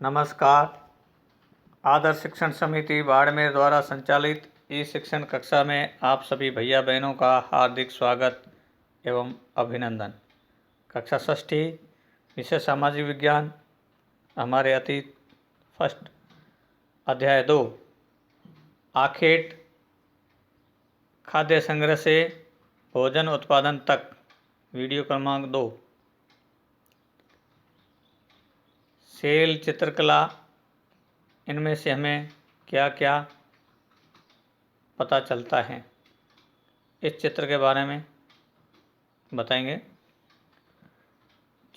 नमस्कार। आदर्श शिक्षण समिति बाड़मेर द्वारा संचालित ई शिक्षण कक्षा में आप सभी भैया बहनों का हार्दिक स्वागत एवं अभिनंदन। कक्षा षष्ठी, विषय सामाजिक विज्ञान, हमारे अतीत फर्स्ट, अध्याय 2, आखेट खाद्य संग्रह से भोजन उत्पादन तक, वीडियो क्रमांक 2। सेल, चित्रकला, इनमें से हमें क्या क्या पता चलता है, इस चित्र के बारे में बताएंगे।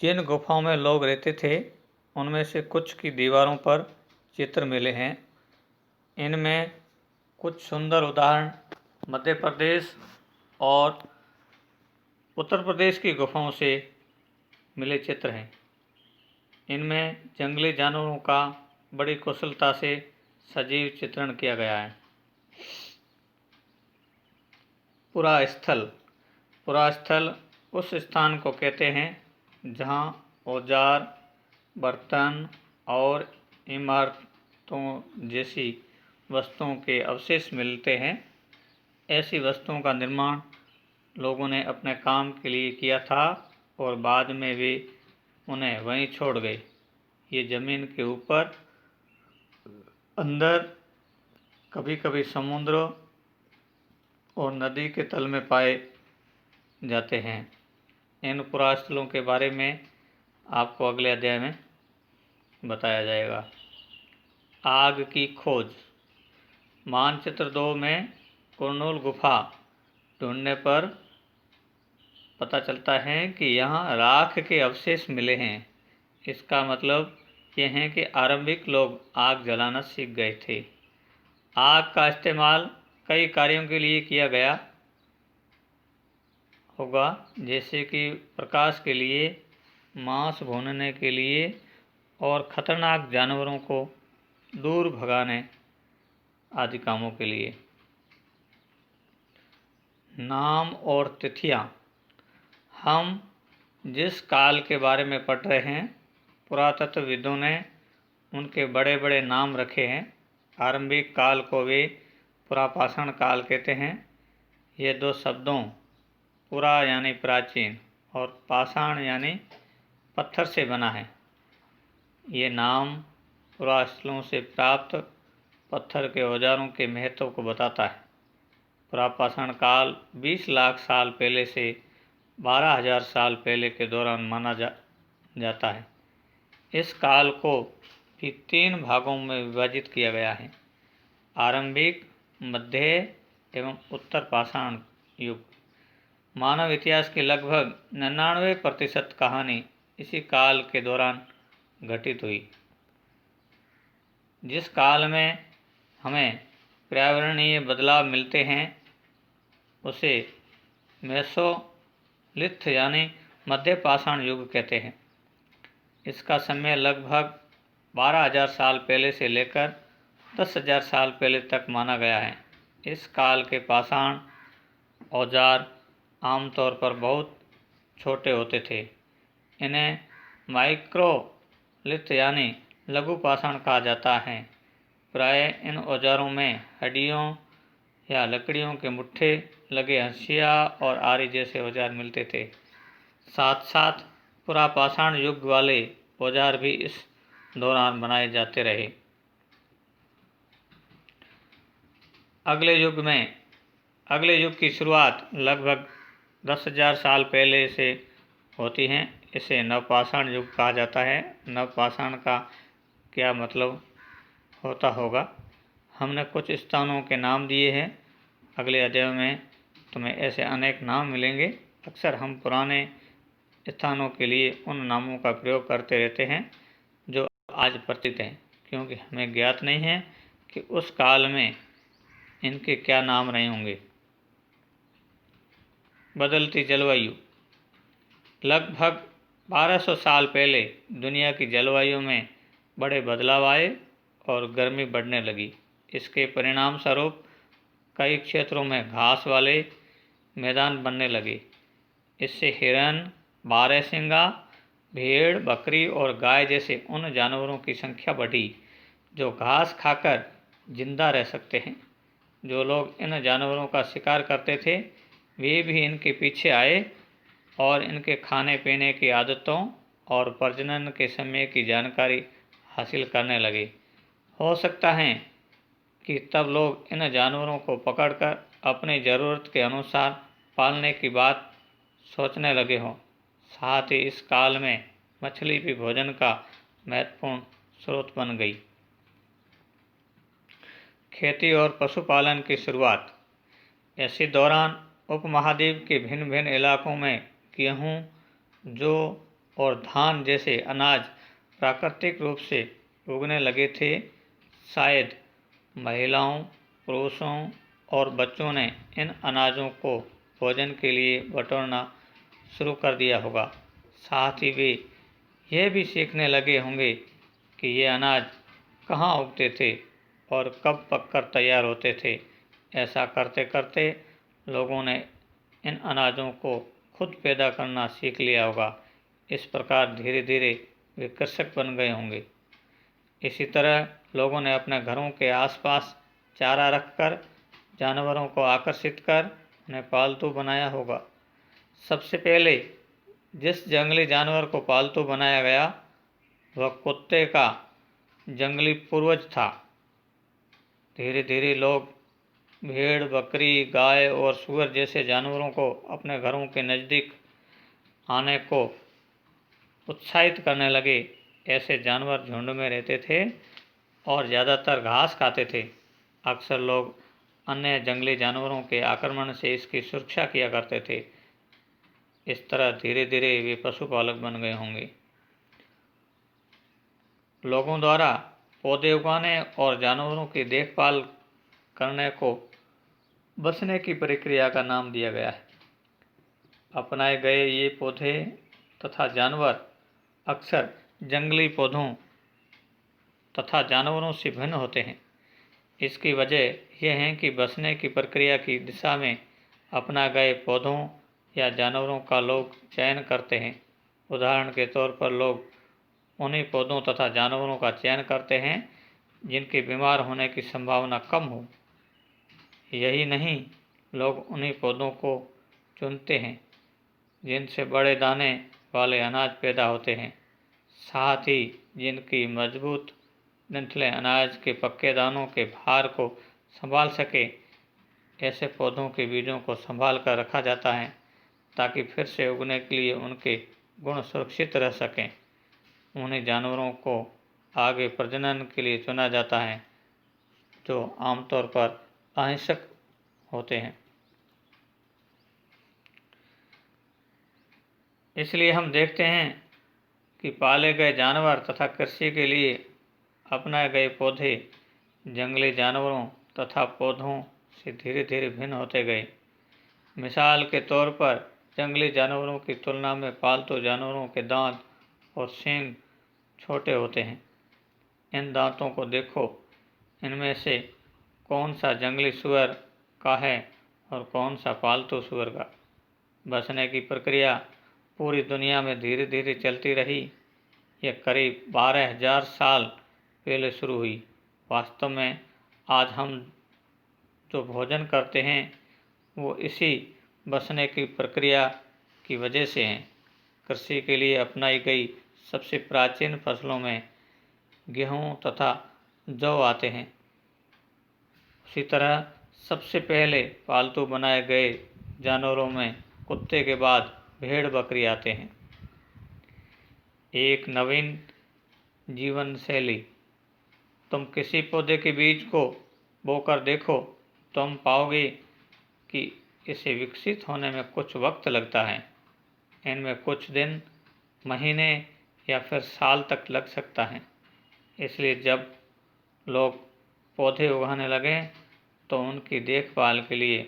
जिन गुफाओं में लोग रहते थे उनमें से कुछ की दीवारों पर चित्र मिले हैं। इनमें कुछ सुंदर उदाहरण मध्य प्रदेश और उत्तर प्रदेश की गुफाओं से मिले चित्र हैं। इनमें जंगली जानवरों का बड़ी कुशलता से सजीव चित्रण किया गया है। पुरास्थल उस स्थान को कहते हैं जहां औजार, बर्तन और इमारतों जैसी वस्तुओं के अवशेष मिलते हैं। ऐसी वस्तुओं का निर्माण लोगों ने अपने काम के लिए किया था और बाद में वे उन्हें वहीं छोड़ गए। ये जमीन के ऊपर, अंदर, कभी कभी समुद्र और नदी के तल में पाए जाते हैं। इन पुरास्थलों के बारे में आपको अगले अध्याय में बताया जाएगा। आग की खोज। मानचित्र 2 में कुरनूल गुफा ढूंढने पर पता चलता है कि यहाँ राख के अवशेष मिले हैं। इसका मतलब ये है कि आरंभिक लोग आग जलाना सीख गए थे। आग का इस्तेमाल कई कार्यों के लिए किया गया होगा, जैसे कि प्रकाश के लिए, मांस भूनने के लिए और खतरनाक जानवरों को दूर भगाने आदि कामों के लिए। नाम और तिथियाँ। हम जिस काल के बारे में पढ़ रहे हैं, पुरातत्वविदों ने उनके बड़े बड़े नाम रखे हैं। आरंभिक काल को वे पुरापाषाण काल कहते हैं। ये दो शब्दों पुरा यानी प्राचीन और पाषाण यानी पत्थर से बना है। ये नाम पुरास्थलों से प्राप्त पत्थर के औजारों के महत्व को बताता है। पुरापाषाण काल 20 लाख साल पहले से 12,000 साल पहले के दौरान माना जाता है। इस काल को भी 3 भागों में विभाजित किया गया है: आरंभिक, मध्य एवं उत्तर पाषाण युग। मानव इतिहास की लगभग 99% कहानी इसी काल के दौरान घटित हुई। जिस काल में हमें पर्यावरणीय बदलाव मिलते हैं उसे मेसोलिथ यानी मध्य पाषाण युग कहते हैं। इसका समय लगभग 12,000 साल पहले से लेकर 10,000 साल पहले तक माना गया है। इस काल के पाषाण औजार आमतौर पर बहुत छोटे होते थे। इन्हें माइक्रोलिथ यानी लघु पाषाण कहा जाता है। प्रायः इन औजारों में हड्डियों या लकड़ियों के मुट्ठे लगे हंसिया और आरी जैसे औजार मिलते थे। साथ साथ पुरापाषाण युग वाले औजार भी इस दौरान बनाए जाते रहे। अगले युग की शुरुआत लगभग 10,000 साल पहले से होती है। इसे नवपाषाण युग कहा जाता है। नवपाषाण का क्या मतलब होता होगा? हमने कुछ स्थानों के नाम दिए हैं। अगले अध्याय में तुम्हें ऐसे अनेक नाम मिलेंगे। अक्सर हम पुराने स्थानों के लिए उन नामों का प्रयोग करते रहते हैं जो आज प्रचलित हैं, क्योंकि हमें ज्ञात नहीं है कि उस काल में इनके क्या नाम रहे होंगे। बदलती जलवायु। लगभग 1200 साल पहले दुनिया की जलवायु में बड़े बदलाव आए और गर्मी बढ़ने लगी। इसके परिणाम स्वरूप कई क्षेत्रों में घास वाले मैदान बनने लगे। इससे हिरन, बारहसिंगा, भेड़, बकरी और गाय जैसे उन जानवरों की संख्या बढ़ी जो घास खाकर जिंदा रह सकते हैं। जो लोग इन जानवरों का शिकार करते थे वे भी इनके पीछे आए और इनके खाने पीने की आदतों और प्रजनन के समय की जानकारी हासिल करने लगे। हो सकता है कि तब लोग इन जानवरों को पकड़कर अपनी ज़रूरत के अनुसार पालने की बात सोचने लगे हों। साथ ही इस काल में मछली भी भोजन का महत्वपूर्ण स्रोत बन गई। खेती और पशुपालन की शुरुआत। इसी दौरान उपमहाद्वीप के भिन्न भिन्न इलाकों में गेहूँ, जौ और धान जैसे अनाज प्राकृतिक रूप से उगने लगे थे। शायद महिलाओं, पुरुषों और बच्चों ने इन अनाजों को भोजन के लिए बटोरना शुरू कर दिया होगा। साथ ही वे यह भी सीखने लगे होंगे कि ये अनाज कहाँ उगते थे और कब पककर तैयार होते थे। ऐसा करते करते लोगों ने इन अनाजों को खुद पैदा करना सीख लिया होगा। इस प्रकार धीरे धीरे वे कृषक बन गए होंगे। इसी तरह लोगों ने अपने घरों के आसपास चारा रखकर जानवरों को आकर्षित कर उन्हें पालतू बनाया होगा। सबसे पहले जिस जंगली जानवर को पालतू बनाया गया वह कुत्ते का जंगली पूर्वज था। धीरे धीरे लोग भेड़, बकरी, गाय और सूअर जैसे जानवरों को अपने घरों के नज़दीक आने को उत्साहित करने लगे। ऐसे जानवर झुंड में रहते थे और ज़्यादातर घास खाते थे। अक्सर लोग अन्य जंगली जानवरों के आक्रमण से इसकी सुरक्षा किया करते थे। इस तरह धीरे धीरे वे पशुपालक बन गए होंगे। लोगों द्वारा पौधे उगाने और जानवरों की देखभाल करने को बसने की प्रक्रिया का नाम दिया गया है। अपनाए गए ये पौधे तथा जानवर अक्सर जंगली पौधों तथा जानवरों से भिन्न होते हैं। इसकी वजह यह है कि बसने की प्रक्रिया की दिशा में अपना गए पौधों या जानवरों का लोग चयन करते हैं। उदाहरण के तौर पर लोग उन्हीं पौधों तथा जानवरों का चयन करते हैं जिनके बीमार होने की संभावना कम हो। यही नहीं, लोग उन्हीं पौधों को चुनते हैं जिनसे बड़े दाने वाले अनाज पैदा होते हैं। साथ ही जिनकी मजबूत डंठलें अनाज के पक्के दानों के भार को संभाल सके, ऐसे पौधों के बीजों को संभाल कर रखा जाता है ताकि फिर से उगने के लिए उनके गुण सुरक्षित रह सकें। उन्हीं जानवरों को आगे प्रजनन के लिए चुना जाता है जो आमतौर पर अहिंसक होते हैं। इसलिए हम देखते हैं कि पाले गए जानवर तथा कृषि के लिए अपनाए गए पौधे जंगली जानवरों तथा पौधों से धीरे धीरे भिन्न होते गए। मिसाल के तौर पर जंगली जानवरों की तुलना में पालतू जानवरों के दांत और सींग छोटे होते हैं। इन दांतों को देखो, इनमें से कौन सा जंगली सुअर का है और कौन सा पालतू सुअर का। बसने की प्रक्रिया पूरी दुनिया में धीरे धीरे चलती रही। यह करीब 12,000 साल पहले शुरू हुई। वास्तव में आज हम जो भोजन करते हैं वो इसी बसने की प्रक्रिया की वजह से हैं। कृषि के लिए अपनाई गई सबसे प्राचीन फसलों में गेहूँ तथा जौ आते हैं। उसी तरह सबसे पहले पालतू बनाए गए जानवरों में कुत्ते के बाद भेड़, बकरी आते हैं। एक नवीन जीवन शैली। तुम किसी पौधे के बीज को बोकर देखो, तुम पाओगे कि इसे विकसित होने में कुछ वक्त लगता है। इनमें कुछ दिन, महीने या फिर साल तक लग सकता है। इसलिए जब लोग पौधे उगाने लगे तो उनकी देखभाल के लिए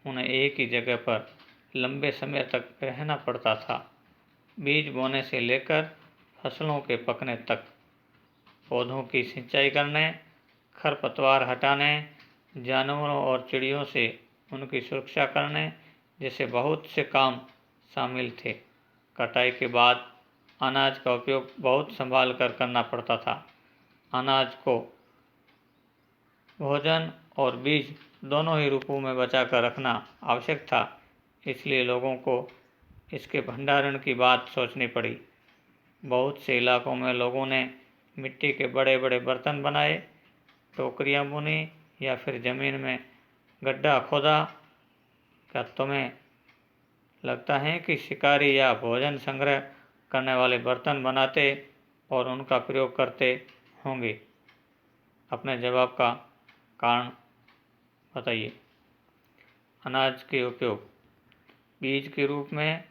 उन्हें एक ही जगह पर लंबे समय तक रहना पड़ता था। बीज बोने से लेकर फसलों के पकने तक, पौधों की सिंचाई करने, खरपतवार हटाने, जानवरों और चिड़ियों से उनकी सुरक्षा करने जैसे बहुत से काम शामिल थे। कटाई के बाद अनाज का उपयोग बहुत संभाल कर करना पड़ता था। अनाज को भोजन और बीज दोनों ही रूपों में बचा कर रखना आवश्यक था, इसलिए लोगों को इसके भंडारण की बात सोचनी पड़ी। बहुत से इलाकों में लोगों ने मिट्टी के बड़े बड़े बर्तन बनाए, टोकरियां बुनी या फिर ज़मीन में गड्ढा खोदा। क्या तुम्हें लगता है कि शिकारी या भोजन संग्रह करने वाले बर्तन बनाते और उनका प्रयोग करते होंगे? अपने जवाब का कारण बताइए। अनाज के उपयोग बीज के रूप में,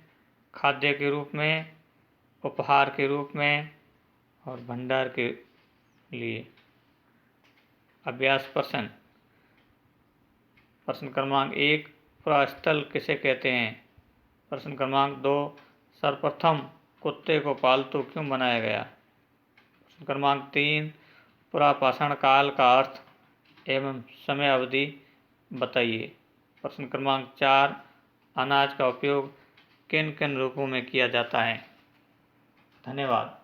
खाद्य के रूप में, उपहार के रूप में और भंडार के लिए। अभ्यास प्रश्न। प्रश्न क्रमांक 1, पुरास्थल किसे कहते हैं? प्रश्न क्रमांक 2, सर्वप्रथम कुत्ते को पालतू क्यों बनाया गया? प्रश्न क्रमांक 3, पुरापाषाण काल का अर्थ एवं समय अवधि बताइए। प्रश्न क्रमांक 4, अनाज का उपयोग किन किन रूपों में किया जाता है? धन्यवाद।